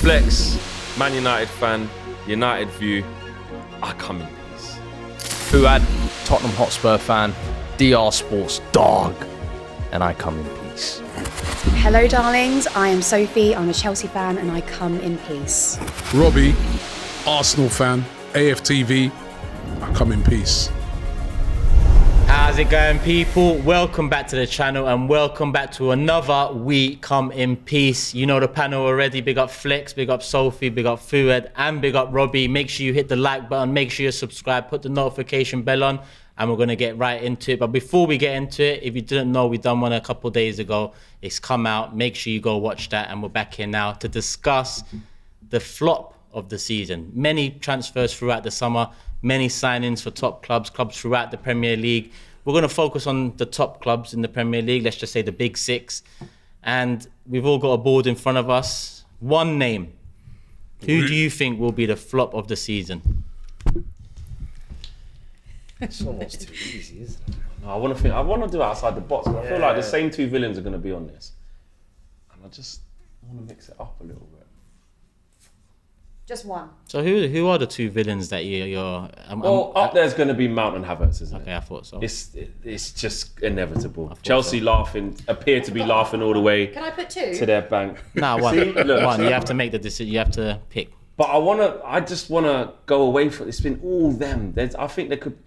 Flex, Man United fan, United view. I come in peace. Fuad, Tottenham Hotspur fan, DR Sports dog, and I come in peace. Hello, darlings. I am Sophie. I'm a Chelsea fan, and I come in peace. Robbie, Arsenal fan, AFTV, I come in peace. How's it going, people? Welcome back to the channel and welcome back to another We Come in Peace. You know the panel already. Big up Flex, big up Sophie, big up Fuad, and big up Robbie. Make sure you hit the like button, make sure you subscribe, put the notification bell on, and we're going to get right into it. But before we get into it, if you didn't know, we done one a couple of days ago. It's come out. Make sure you go watch that. And we're back here now to discuss the flop of the season. Many transfers throughout the summer, many signings for top clubs throughout the Premier League. We're going to focus on the top clubs in the Premier League, let's just say the big six. And we've all got a board in front of us. One name. Who do you think will be the flop of the season? It's almost too easy, isn't it? No, I want to do it outside the box. I feel like the same two villains are going to be on this. And I just want to mix it up a little bit. Just one. So who are the two villains that you're... Up there's going to be Mount and Havertz, isn't it? Okay, I thought so. It's just inevitable. Chelsea appear to be laughing all the way. Can I put two? To their bank. Nah, one. See? Look, One. You have to make the decision. You have to pick. But I just want to go away from it. It's been all them. I think they could...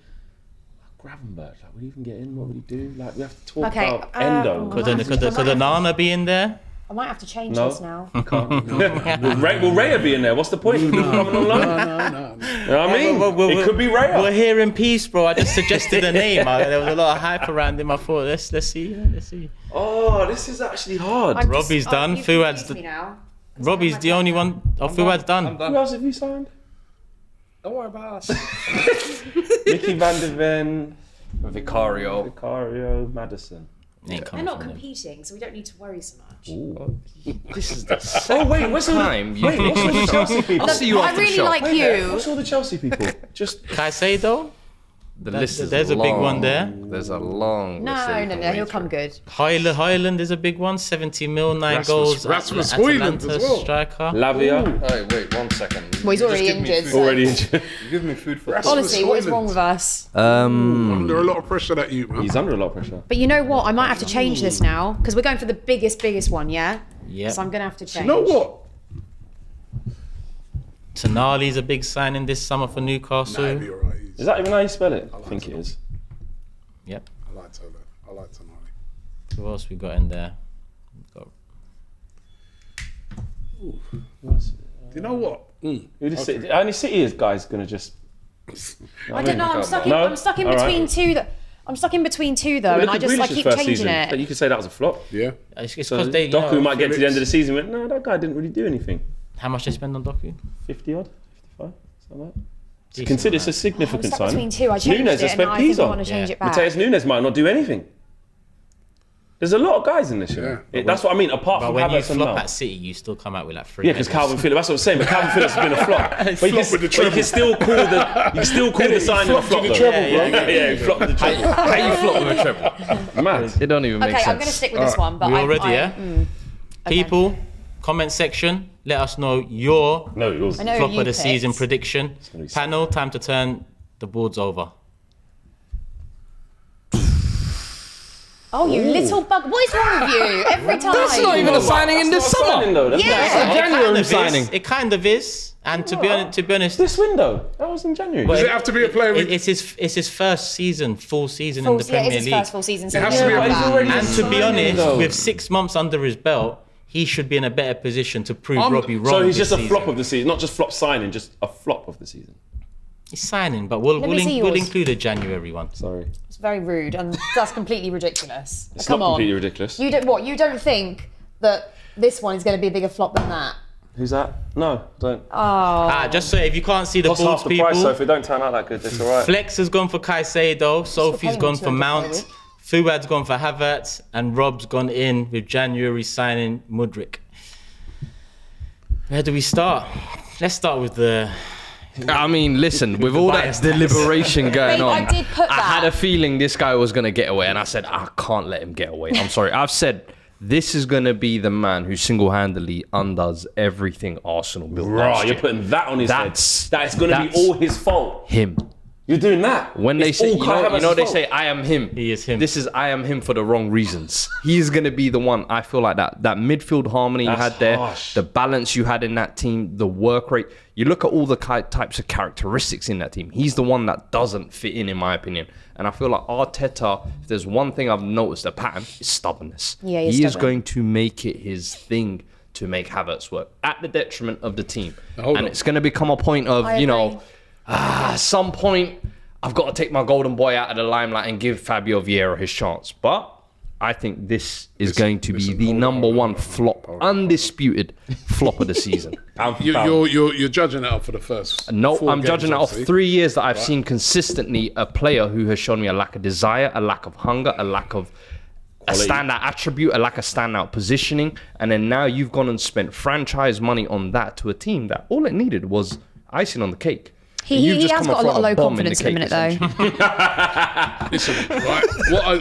Gravenberch, like, would he even get in? What would he do? Like, we have to talk about Endo. Could the Nana be in there? I might have to change this now. Will Raya be in there? What's the point of people coming online? No. You know what I mean? It could be Raya. We're here in peace, bro. I just suggested a name. There was a lot of hype around him. I thought, let's see. Oh, this is actually hard. Robbie's done. Fuad's Robbie's the only one. Oh, Fuad's done. Who else have you signed? Don't worry about us. Mickey van der Ven, Vicario, Madison. They're not competing, so we don't need to worry so much. This is the what's all the Chelsea people? I'll see you I after the really show. like you. What's all the Chelsea people? Just Caicedo? The list is There's a big one there. There's a long list. No, he'll come good. Highland is a big one. 70 mil, 9 goals. Rasmus Højlund as well. Striker. Lavia. Hey, wait 1 second. Well, he's already injured. So. Already injured. Give me food for Honestly, what is wrong with us? Under a lot of pressure at you, man. He's under a lot of pressure. But you know what? I might have to change this now because we're going for the biggest one, yeah? Yeah. So I'm going to have to change. You know what? Tonali's a big signing this summer for Newcastle. Nah, it'd be alright. Is that even how you spell it? I think it is. Yep. I like Tonali. Who else we got in there? You know what? Only City guy's going to just... I don't know. I'm stuck in between two. I'm stuck in between two though, and I keep changing it. But you could say that was a flop. Yeah. It's So because they. Doku might get to the end of the season and went, no, that guy didn't really do anything. How much they spend on Doku? 50 odd? 55? Something like that. Consider it's a I'm significant stuck signing. between two. I changed Nunes it, has and spent I peas think I on. want to change it back. Mateus Nunes might not do anything. There's a lot of guys in this year. Yeah. That's what I mean, apart But from when you Havertz and flop Mount. at City, you still come out with like 3. Yeah, because Calvin Phillips, that's what I'm saying, but Calvin Phillips has been a flop. But you can still call the signing a flop though. Yeah, he flopped the treble. How you flop with a treble? Mad. It don't even make Okay, sense. I'm going to stick with this one. But We all ready, yeah? Okay. People, comment section, let us know your Yours. I know flop you of the picked. season prediction. gonna be Panel, time to turn the boards over. Oh, you little bug! What is wrong with you? Every time. That's not even a signing in the summer. Yeah. January signing. It kind of is. And to be honest, This window, that was in January. Does it have to be a player with... it's his first season, full season in Full, the yeah, Premier it is his League. first full season. So It has to be a- we know he's about already- that. And to be honest, though. with 6 months under his belt, he should be in a better position to prove Robbie wrong. So he's this just a season. flop of the season, not just flop signing, just a flop of the season. He's signing, but we'll see yours. include a January one. Sorry. It's very rude, and that's completely ridiculous. It's Come not on. completely ridiculous. You don't think that this one is going to be a bigger flop than that? Who's that? No, don't. Just so if you can't see the Cost boards, half the price, people, so if it don't turn out that good, it's alright. Flex has gone for Caicedo, Sophie's paying gone me for Mount, £200. Fuad's gone for Havertz, and Rob's gone in with January signing Mudryk. Where do we start? Let's start with the... I mean, listen, with all that bias. deliberation going Babe, on, I did put I had that. a feeling this guy was going to get away, and I said, I can't let him get away. I'm sorry. I've said this is going to be the man who single-handedly undoes everything Arsenal built last year. You're putting that on his head. That it's going to be all his fault. Him. You're doing that. When they say, they say, I am him. He is him. This is I am him for the wrong reasons. He's going to be the one. I feel like that midfield harmony you had there, the balance you had in that team, the work rate. You look at all the types of characteristics in that team. He's the one that doesn't fit in my opinion. And I feel like Arteta, if there's one thing I've noticed a pattern, is stubbornness. Yeah, he is going to make it his thing to make Havertz work at the detriment of the team. It's going to become a point of, at some point, I've got to take my golden boy out of the limelight and give Fabio Vieira his chance. But I think this is going to be the number one flop, undisputed flop of the season. You're judging it up for the first. No, I'm judging it off 3 years that I've seen consistently a player who has shown me a lack of desire, a lack of hunger, a lack of a standout attribute, a lack of standout positioning. And then now you've gone and spent franchise money on that to a team that all it needed was icing on the cake. He has got a lot of low confidence at the minute, though. Listen, right?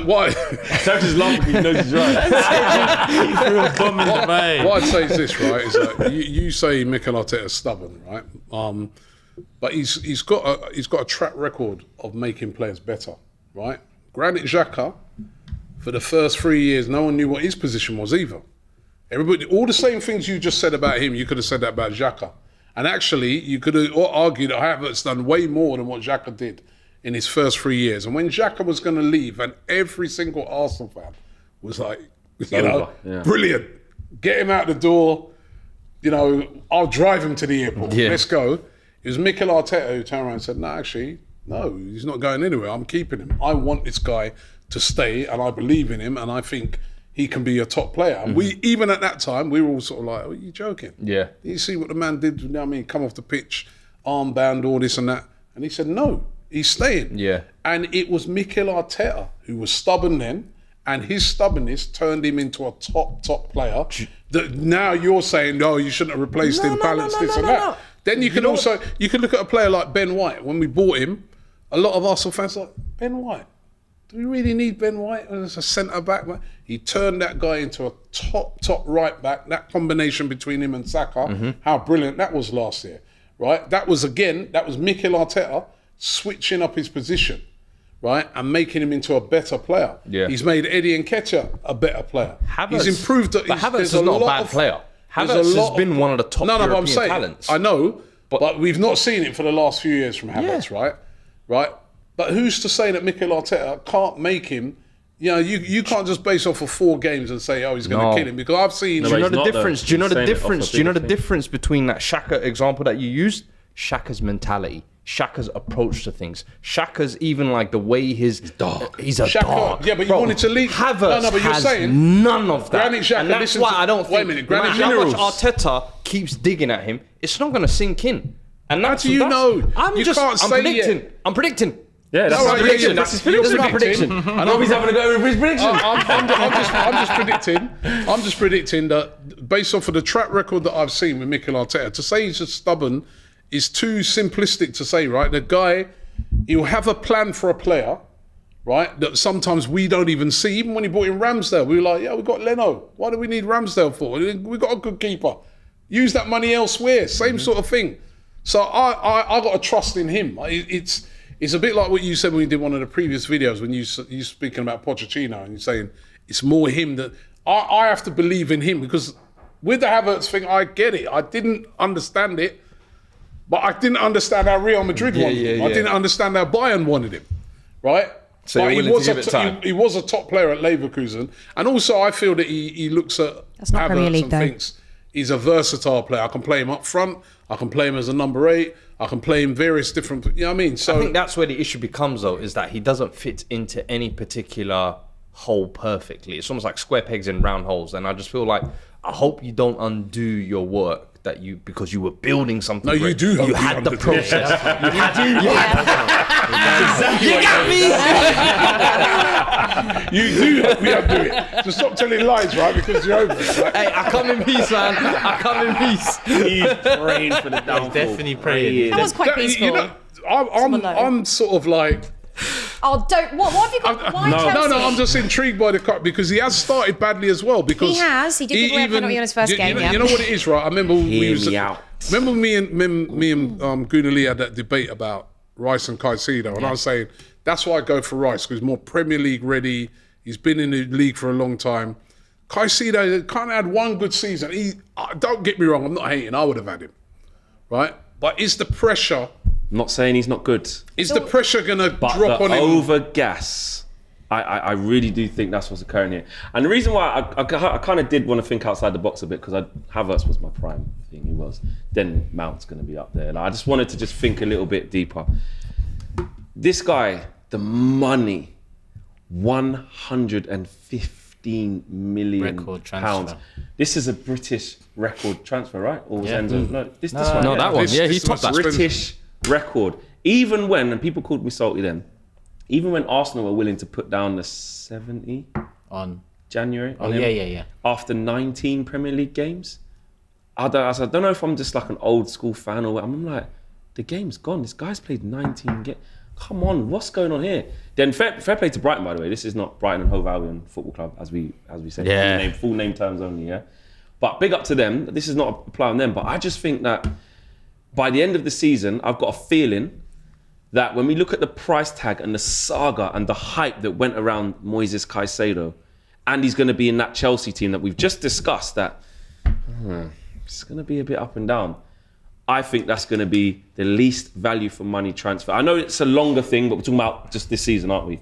What Serge's laughing, he knows he's right. He threw a bomb in the vein. What I'd say is this, right? Is that you say Mikel Arteta's stubborn, right? But he's got a track record of making players better, right? Granit Xhaka, for the first 3 years, no one knew what his position was either. Everybody, all the same things you just said about him, you could have said that about Xhaka. And actually, you could have argued that Havertz done way more than what Xhaka did in his first 3 years. And when Xhaka was going to leave, and every single Arsenal fan was like, brilliant, get him out the door. I'll drive him to the airport. Yeah. Let's go. It was Mikel Arteta who turned around and said, no, he's not going anywhere. I'm keeping him. I want this guy to stay, and I believe in him, and I think he can be a top player. And we, even at that time, we were all sort of like, are you joking? Yeah. You see what the man did, come off the pitch, armband, all this and that. And he said, no, he's staying. Yeah. And it was Mikel Arteta who was stubborn then, and his stubbornness turned him into a top player. That now you're saying, no, you shouldn't have replaced him, balanced this and that. Then you can you can look at a player like Ben White. When we bought him, a lot of Arsenal fans are like, Ben White? Do we really need Ben White as a centre-back? He turned that guy into a top right-back. That combination between him and Saka, how brilliant that was last year, right? That was Mikel Arteta switching up his position, right? And making him into a better player. Yeah. He's made Eddie Nketiah a better player. Havertz, he's improved. But Havertz is not a bad player. Havertz has been one of the top European talents. I know, but we've not seen it for the last few years from Havertz, right? But who's to say that Mikel Arteta can't make him? You can't just base off of 4 games and say, he's going to kill him, because I've seen. Do you know the difference? Do you know the difference between that Xhaka example that you used? Xhaka's mentality, Xhaka's approach to things, Xhaka's even like the way he's dark. He's a dog. Yeah, but you wanted to leave. Havertz but you're saying none of that. Granit Xhaka, and that's why I don't think. Wait a minute, Granit Xhaka. How much Arteta keeps digging at him, it's not going to sink in. And how do you know? I'm predicting. Yeah, that's my prediction. That's his prediction. That's my prediction. And Robbie's having to go over his prediction. I'm just predicting that based off of the track record that I've seen with Mikel Arteta, to say he's just stubborn is too simplistic to say, right? The guy, he'll have a plan for a player, right, that sometimes we don't even see. Even when he brought in Ramsdale, we were like, we've got Leno. What do we need Ramsdale for? We've got a good keeper. Use that money elsewhere. Same sort of thing. So I got to trust in him. It's a bit like what you said when we did one of the previous videos when you speaking about Pochettino and you're saying it's more him that I have to believe in him, because with the Havertz thing, I get it. I didn't understand it, but I didn't understand how Real Madrid wanted him. I didn't understand how Bayern wanted him, right? So but he was a top player at Leverkusen, and also I feel that he looks at Havertz and thinks he's a versatile player. I can play him up front. I can play him as a number 8. I can play him various different. You know what I mean? So I think that's where the issue becomes, though, is that he doesn't fit into any particular hole perfectly. It's almost like square pegs in round holes. And I just feel like I hope you don't undo your work because you were building something. No, great. you do. You had the process. You got me. You do hope we undo it. Just stop telling lies, right? Because you're over it. Right? Hey, I come in peace, man. I come in peace. He's praying for the downfall. He's definitely praying. That was quite peaceful. I'm sort of like, Oh, don't. What have you got? Why Chelsea? No, I'm just intrigued by the cut because he has started badly as well. Because he has. He did give away a penalty on his first game. You know what it is, right? I remember Remember me and Gunali had that debate about Rice and Caicedo, and I was saying that's why I go for Rice because he's more Premier League ready. He's been in the league for a long time. Caicedo kind of had one good season. Don't get me wrong, I'm not hating. I would have had him, right? But is the pressure? I'm not saying he's not good. Is the pressure going to drop on him? Over gas, I really do think that's what's occurring here. And the reason why I kind of did want to think outside the box a bit because Havertz was my prime thing. He was. Then Mount's going to be up there. Like, I just wanted to just think a little bit deeper. This guy, the money, 115 million pounds. This is a British record transfer, right? Or was Enzo? No, this one. No, that one. Yeah, he topped that. British record. Even when, and people called me salty then, even when Arsenal were willing to put down the 70 on January. Oh, yeah. After 19 Premier League games. I don't know if I'm just like an old school fan or what. I'm like, the game's gone. This guy's played 19 games. Come on, what's going on here? Then fair play to Brighton, by the way. This is not Brighton and Hove Albion Football Club, as we say. Yeah. Full name terms only, yeah? But big up to them. This is not a play on them, but I just think that by the end of the season, I've got a feeling that when we look at the price tag and the saga and the hype that went around Moises Caicedo, and he's going to be in that Chelsea team that we've just discussed, that it's going to be a bit up and down. I think that's going to be the least value for money transfer. I know it's a longer thing, but we're talking about just this season, aren't we?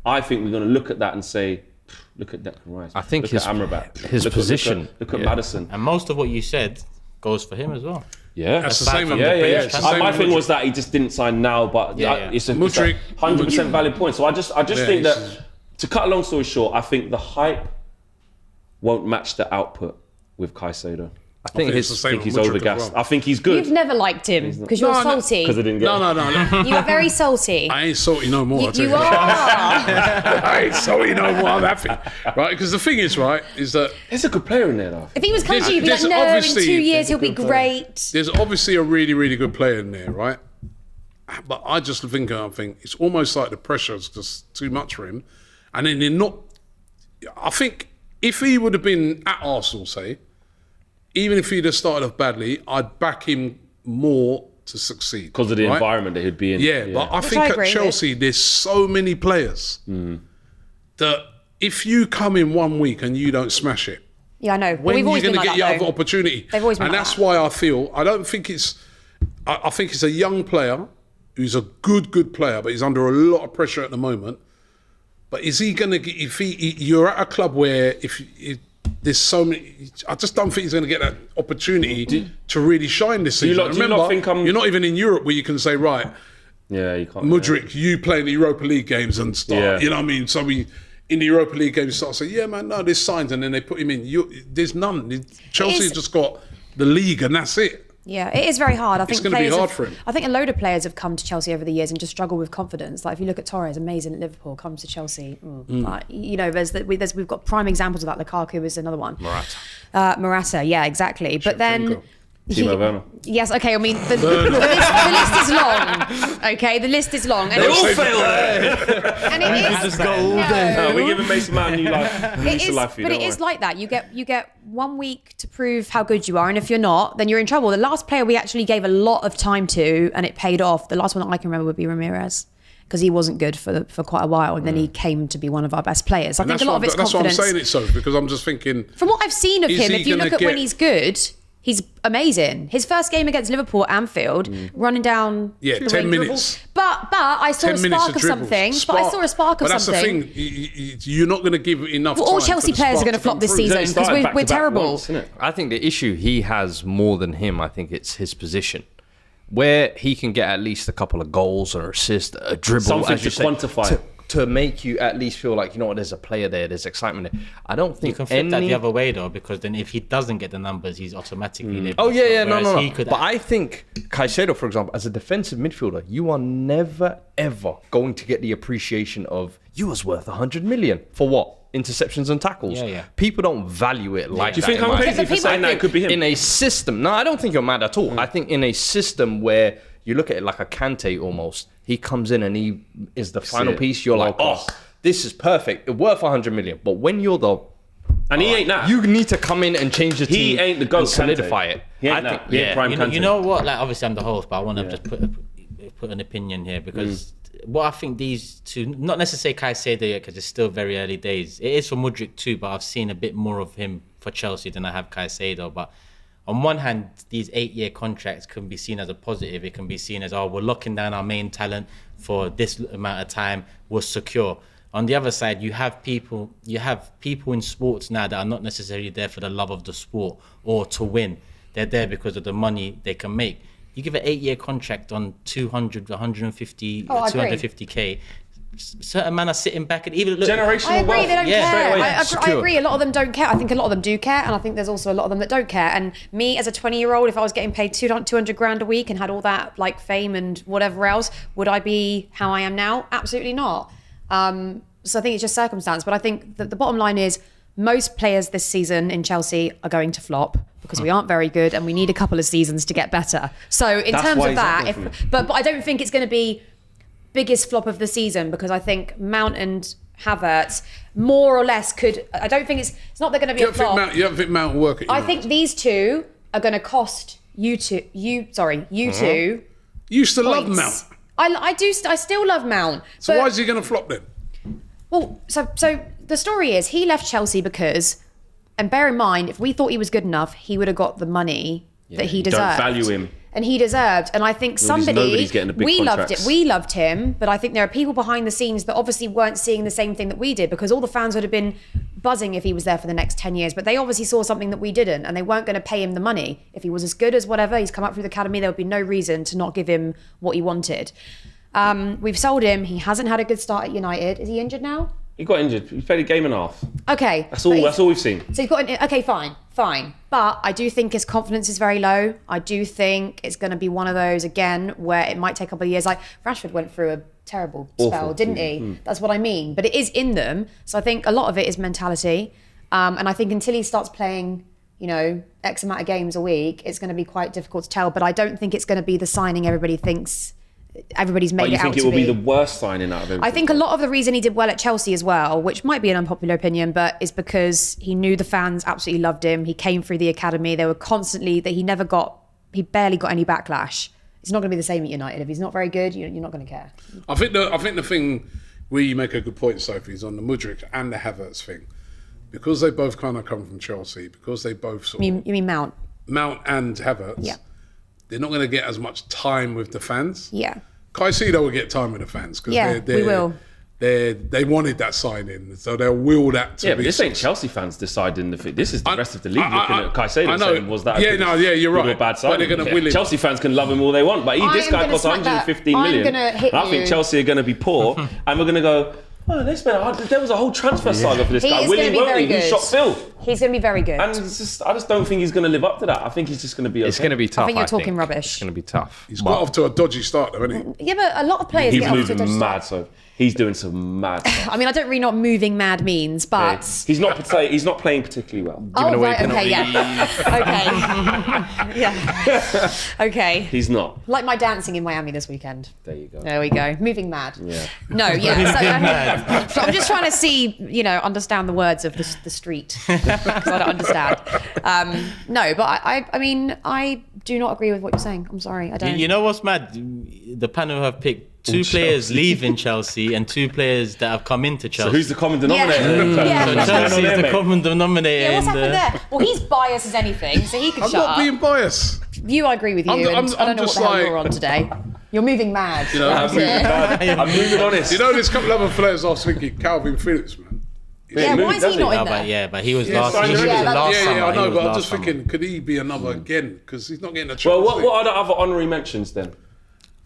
I think we're going to look at that and say, look at Declan Rice. I think look his at Amrabat. His position. Look at Maddison. And most of what you said goes for him as well. Yeah, that's the same. My thing was that he just didn't sign now, but it's a 100% valid point. So I just think that, to cut a long story short, I think the hype won't match the output with Caicedo. I think he's overgassed. Well. I think he's good. You've never liked him because you're salty. Because I didn't get No. You are very salty. I ain't salty no more. You are. I ain't salty no more. I'm happy, right? Because the thing is, right, is that there's a good player in there, though. If he was coming to you, you'd be like, no, in 2 years he'll be great. There's obviously a really, really good player in there, right? But I just think it's almost like the pressure is just too much for him, and then they're not. I think if he would have been at Arsenal, say, even if he'd have started off badly, I'd back him more to succeed. Because of the environment that he'd be in. Yeah, but I think at Chelsea, there's so many players that if you come in 1 week and you don't smash it, yeah, I know. When are you going to get your other opportunity? They've always been and like that's that. why I feel, I think it's a young player who's a good player, but he's under a lot of pressure at the moment. But is he going to get, you're at a club where there's so many, I just don't think he's going to get that opportunity to really shine this season. Remember, you're not even in Europe where you can say, right, you can't. Mudryk, you play in the Europa League games and start, you know what I mean? So in the Europa League games start saying, yeah, man, no, there's signs, and then they put him in. There's none. Chelsea's just got the league and that's it. Yeah, it is very hard. I think it's going to be hard for him. I think a load of players have come to Chelsea over the years and just struggle with confidence. Like if you look at Torres, amazing at Liverpool, comes to Chelsea. Like, you know, we've got prime examples of that. Lukaku is another one. Morata, yeah, exactly. But then. Timo Werner. Yes, okay, I mean, the list is long. Okay, the list is long. And they all fail there. And it is. Just go all day. No, we're giving Mason Mount a new life. But it is like that. You get 1 week to prove how good you are, and if you're not, then you're in trouble. The last player we actually gave a lot of time to, and it paid off, the last one that I can remember would be Ramirez. Because he wasn't good for quite a while, and then he came to be one of our best players. I think a lot of it's confidence. That's why I'm saying it so, because I'm just thinking... From what I've seen of him, if you look at when he's good... He's amazing. His first game against Liverpool at Anfield, running down... 10 minutes. But I saw a spark of something. But I saw a spark of something. But that's the thing. You're not going to give enough time. All Chelsea players are going to flop this season because we're terrible. I think the issue he has more than him, I think it's his position. Where he can get at least a couple of goals or assists, a dribble, something to quantify. To make you at least feel like, you know what, there's a player there, there's excitement there. I don't think you can flip that the other way though, because then if he doesn't get the numbers, he's automatically there. Oh yeah, no. But I think Caicedo, for example, as a defensive midfielder, you are never ever going to get the appreciation of you was worth 100 million for what? Interceptions and tackles. Yeah. People don't value it like that. Do you think I'm crazy for saying that it could be him? In a system, no, I don't think you're mad at all. I think in a system where you look at it like a Kante almost. He comes in and he is the final it. piece. You're like, World-class. oh, this is perfect. It's worth 100 million. But when you're the And he ain't that. you need to come in and change the team. He ain't the GOAT, and solidify Kante. it. He ain't that. He ain't prime Kante. You know what? Like, obviously, I'm the host, but I want to just put an opinion here because what I think these two, not necessarily Caicedo yet, because it's still very early days. It is for Mudryk too, but I've seen a bit more of him for Chelsea than I have Caicedo. But on one hand, these 8-year contracts can be seen as a positive. It can be seen as, oh, we're locking down our main talent for this amount of time. We're secure. On the other side, you have people in sports now that are not necessarily there for the love of the sport or to win. They're there because of the money they can make. You give an 8-year contract on 200, 150, 250k. Certain men are sitting back and even look. Generational I agree, wealth. they don't care. I Secure. agree, a lot of them don't care. I think a lot of them do care, and I think there's also a lot of them that don't care. And me, as a 20-year-old, if I was getting paid 200 grand a week and had all that like fame and whatever else, would I be how I am now? Absolutely not. So I think it's just circumstance. But I think that the bottom line is most players this season in Chelsea are going to flop because we aren't very good and we need a couple of seasons to get better. So in That's terms why of he's that, not going for but I don't think it's going to be biggest flop of the season because I think Mount and Havertz more or less could. I don't think it's not they're going to be a flop. You don't think Mount will work at I United? think these two are going to cost you two. You two. You used to love points. Mount. I still love Mount. So but- why is he going to flop then? Well, so the story is he left Chelsea because, and bear in mind, if we thought he was good enough, he would have got the money that he don't deserved. value him. And he deserved. And I think nobody's getting the big we contracts. We loved him, but I think there are people behind the scenes that obviously weren't seeing the same thing that we did because all the fans would have been buzzing if he was there for the next 10 years. But they obviously saw something that we didn't and they weren't going to pay him the money. If he was as good as whatever, he's come up through the academy, there would be no reason to not give him what he wanted. We've sold him. He hasn't had a good start at United. Is he injured now? He got injured. He played a game and a half. Okay. That's all we've seen. So you've got okay, fine. But I do think his confidence is very low. I do think it's going to be one of those again where it might take a couple of years. Like Rashford went through a terrible spell, didn't he? That's what I mean. But it is in them. So I think a lot of it is mentality. And I think until he starts playing, X amount of games a week, it's going to be quite difficult to tell. But I don't think it's going to be the signing everybody thinks. Everybody's made But you it out think to it will be be the worst signing out of everything? I think a lot of the reason he did well at Chelsea as well, which might be an unpopular opinion, but is because he knew the fans absolutely loved him. He came through the academy. They were constantly that he barely got any backlash. It's not going to be the same at United. If he's not very good, you're not going to care. I think the thing where you make a good point, Sophie, is on the Mudryk and the Havertz thing. Because they both kind of come from Chelsea, because they both You mean Mount? Mount and Havertz, Yeah. they're not going to get as much time with the fans. Yeah. Caicedo will get time with the fans because we will. They wanted that sign-in, so they'll will that to Yeah, be. but this ain't Chelsea fans deciding the fit. This is the rest of the league looking at Caicedo I know. saying, was that a Yeah, you're good right. or bad But signing? they're gonna will it. Chelsea fans can love him all they want, but this guy costs 115 million. I think Chelsea are going to be poor, and we're going to go, oh, there was a whole transfer saga for this He guy. is Willie gonna be very Won't, who good. shot Phil. He's going to be very good. And I just don't think he's going to live up to that. I think he's just going to be okay. It's going to be tough. I think you're talking rubbish. It's going to be tough. He's got off to a dodgy start, though, hasn't he? Yeah, but a lot of players He's get off to a moving dodgy mad, start. so he's doing some mad stuff. I mean, I don't really know what moving mad means, but... He's not playing particularly well. Oh, away right, okay, yeah. Okay. Yeah. Okay. He's not. Like my dancing in Miami this weekend. There you go. There we go. Moving mad. Yeah. No, yeah. So I'm just trying to see, understand the words of the street because I don't understand. No, but I mean, I do not agree with what you're saying. I'm sorry, I don't. You know what's mad? The panel have picked two players leaving Chelsea and two players that have come into Chelsea. So who's the common denominator? Yeah. So Yeah. Chelsea is the common denominator. Yeah, what's in happened the... there? Well, he's biased as anything, so he can I'm shut not up. being biased. I agree with you. I'm and I don't know what just the hell like- you're on today. You're moving mad. I'm moving honest. You know, there's a couple of other players I was thinking, Calvin Phillips, man. Yeah, why is he not in No, there? but he was Yeah, last. signed He was already. last Yeah, summer. I He know, was but I'm last just summer. thinking, could he be another again? Because he's not getting a chance. Well, what are the other honorary mentions then?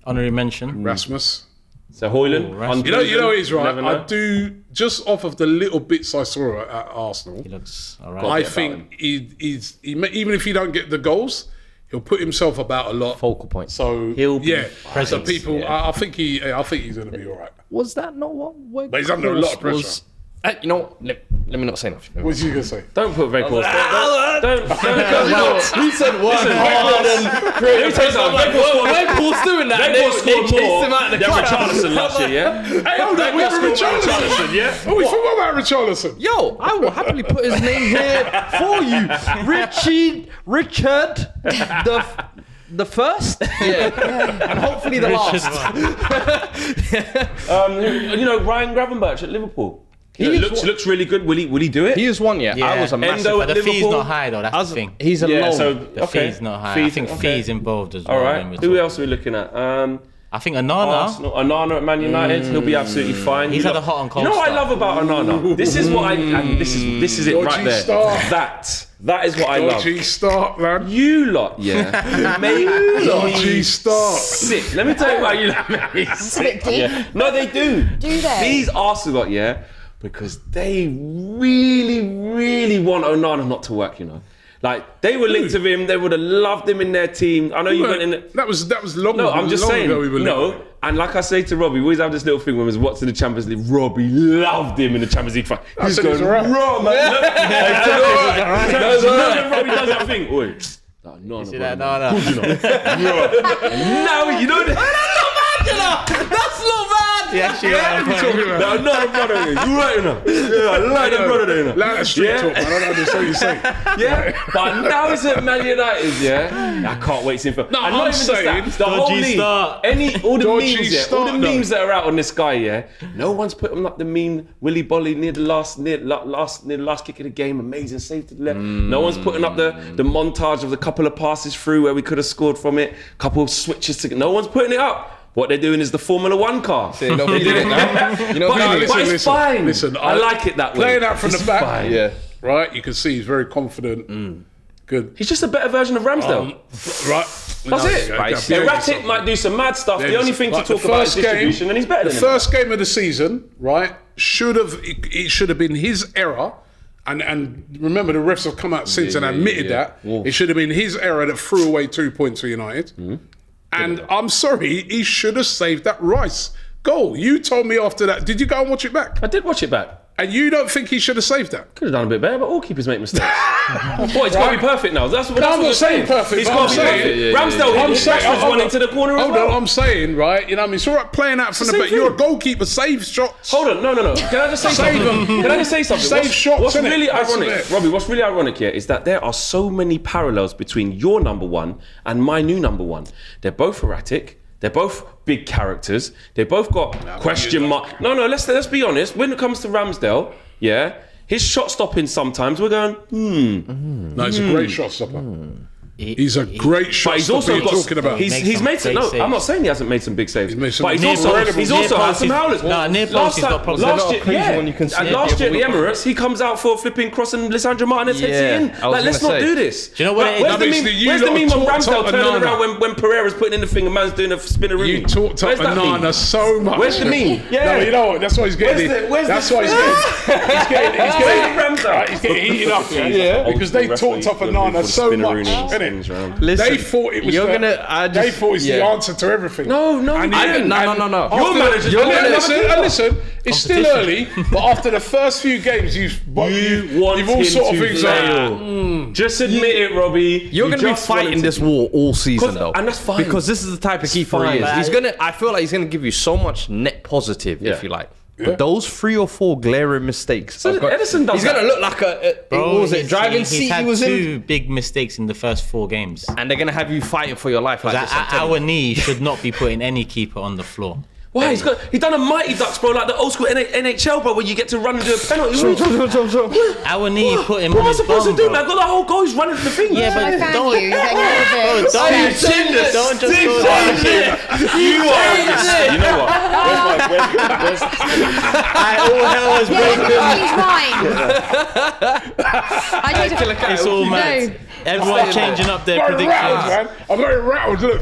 Honorary mention. Rasmus. So Hoyland, Rasmus. You know he's right. Never know. I do, just off of the little bits I saw at Arsenal, He looks alright. I bit about think even if he don't get the goals, he'll put himself about a lot. Focal point. So He'll be so presence, people, yeah. I think he's going to be all right. Was that not what? But he's under a lot of pressure. You know, Let me not say nothing. What's you gonna say? Don't put Weghorst. Don't. He said work hard and create. Weghorst doing that. Weghorst scored more him out of the than club. Richarlison last year, yeah? Hey, hold on, we have Richarlison. yeah? Oh, we forgot about Richarlison. Yo, I will happily put his name here for you. Richard, the first, and hopefully the last. You know, Ryan Gravenberch at Liverpool. He looks really good. Will he do it? He is one, yeah. I was a massive. Endo But the fee's Liverpool. not high though. That's the thing. He's a low. So The okay. fee's not high. I think fees involved as well. All when right. we're Who talking. else are we looking at? I think Onana. Arsenal. Onana at Man United. He'll be absolutely fine. He's had a hot and cold You know what I start. love about Onana? This is what and this is it right Dodgy there. start. That is what I love. Dodgy start, man. You lot, yeah, make Dodgy me start. sick. Let me tell you why you lot make me sick. bit deep. Yeah. No, they do. Do they? These Arsenal lot, yeah, because they really want Onana not to work. You know, like they were linked to him. They would have loved him in their team. I know you went in. That was long. No, I'm just long saying. ago we were No, and like I say to Robbie, we always have this little thing when we was watching the Champions League. Robbie loved him in the Champions League fight. He's said he was going, alright. raw, man. No, Robbie does that thing. Oi, no, See that? No. now you know that. That's not bad. Yeah, actually, right. No, no, brother. You right enough. Yeah, I like that brother. You know. Like that street talk, man. I don't understand what you're saying. Yeah, but now he's at Man United. Yeah, I can't wait to see him. No, And not I'm even just that, saying the whole dodgy league, start. all the Dodgy memes, yeah, all start, the though. memes that are out on this guy, yeah. No one's putting up the meme Willy Bolly near the last kick of the game, amazing save to the left. No one's putting up the montage of the couple of passes through where we could have scored from it, couple of switches to. No one's putting it up. What they're doing is the Formula One car. You know, did it now. You know, But it's fine. Listen, I like it that way. Playing out from It's the back, fine. yeah. right? You can see he's very confident. Good. He's just a better version of Ramsdale. Right. That's it. Erratic might do some mad stuff. The only thing to talk about is distribution, and he's better than him. The first game of the season, right? It should have been his error. And remember, the refs have come out since and admitted that. It should have been his error that threw away 2 points for United. And I'm sorry, he should have saved that Rice goal. You told me after that. Did you go and watch it back? I did watch it back. And you don't think he should have saved that? Could have done a bit better, but all keepers make mistakes. Boy, it's got to be perfect now. That's what I'm we're not saying perfect, He's but got I'm to be saying- perfect. Ramsdale, I'm saying, Rashford's run into the corner as hold well. on, I'm saying, right? You know what I mean? It's all right playing out from the the back. same You're a thing. goalkeeper. Save shots. Hold on, no. Can I just say Save something? them. Can I just say something? Save shots, What's innit? really That's ironic, it. Robbie, what's really ironic here is that there are so many parallels between your number one and my new number one. They're both erratic. They're both big characters. They both got question mark. No, let's be honest. When it comes to Ramsdale, yeah, his shot stopping sometimes we're going, No, he's a great shot stopper. He's a great shot But he's stopper also you're got. talking about. He's made some. No, saves. I'm not saying he hasn't made some big saves. made some But he's near also post- he's near also had post some he's- howlers. No, near post Last he's got time, problems. There's a last lot year, of crazy yeah. one you can see And at last the year at the other Emirates, he comes out for a flipping cross and Lisandro Martinez heads it in. I was Like, let's gonna not say. do this. Do you know what it is? Where's the Obviously, meme? you Where's the lot meme on talked Ramsdale up turning Onana. around when Pereira's putting in the thing and man's doing a spinneroo? You talked up Where's that meme? Onana so much. Where's the meme? Yeah. No, you know what? That's why he's getting. That's why he's getting heated up. Yeah. Because they talked up Onana so much, innit? They thought it was. They thought it's the answer to everything. No, And I he- didn't. No. Your manager's You're gonna listen. It's still early, but after the first few games, you've all sort of things like. Just admit it, Robbie. You're going to be just wanted fighting to- this war all season, though. and that's fine. Because this is the type of keeper he is. fine. He's gonna. I feel like he's going to give you so much net positive, Yeah. if you like. But those 3 or 4 glaring mistakes. So Edison does he's going to that. look like what was it? Driving seat He's had he was in. 2 big mistakes in the first 4 games. And they're going to have you fighting for your life like this. I'm telling Our you. knee should not be putting any keeper on the floor. Why? He done a mighty ducks, bro, like the old school NHL, bro, where you get to run and do a penalty. Our knee put him What on am I his supposed bum, to do, bro. man? Got the whole goal, he's running to the thing. Yeah, but I found don't. you. You're getting out of it. Don't just go there. You are. You know what? Where's All hell has Yeah, broken. he's mine. It's all mad. Everyone changing up their I'm rattled, predictions. man. I'm very rattled. Look.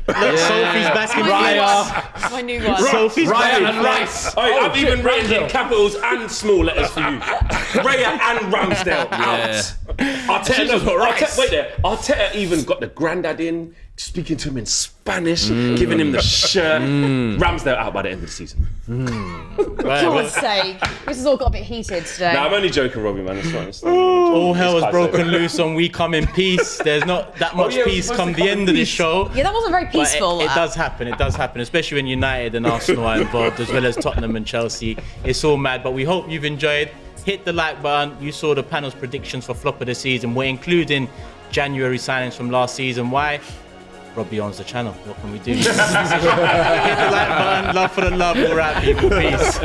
Sophie's back in Raya. My new one. Sophie's Ryan back and Rice. I've even written in capitals and small letters for you. Raya and Ramsdale out. Arteta, wait there. Arteta even got the granddad in. speaking to him in Spanish, giving him the shirt. Ramsdale out by the end of the season. For God's sake. This has all got a bit heated today. Nah, I'm only joking, Robbie, man. It's fine. All hell has broken loose on We Come in Peace. There's not that much peace come the end of this show. Yeah, that wasn't very peaceful. It does happen. It does happen, especially when United and Arsenal are involved, as well as Tottenham and Chelsea. It's all mad, but we hope you've enjoyed. Hit the like button. You saw the panel's predictions for flop of the season. We're including January signings from last season. Why? Robbie owns the channel. What can we do? Hit the like button. Love for the love. All right, people. Peace.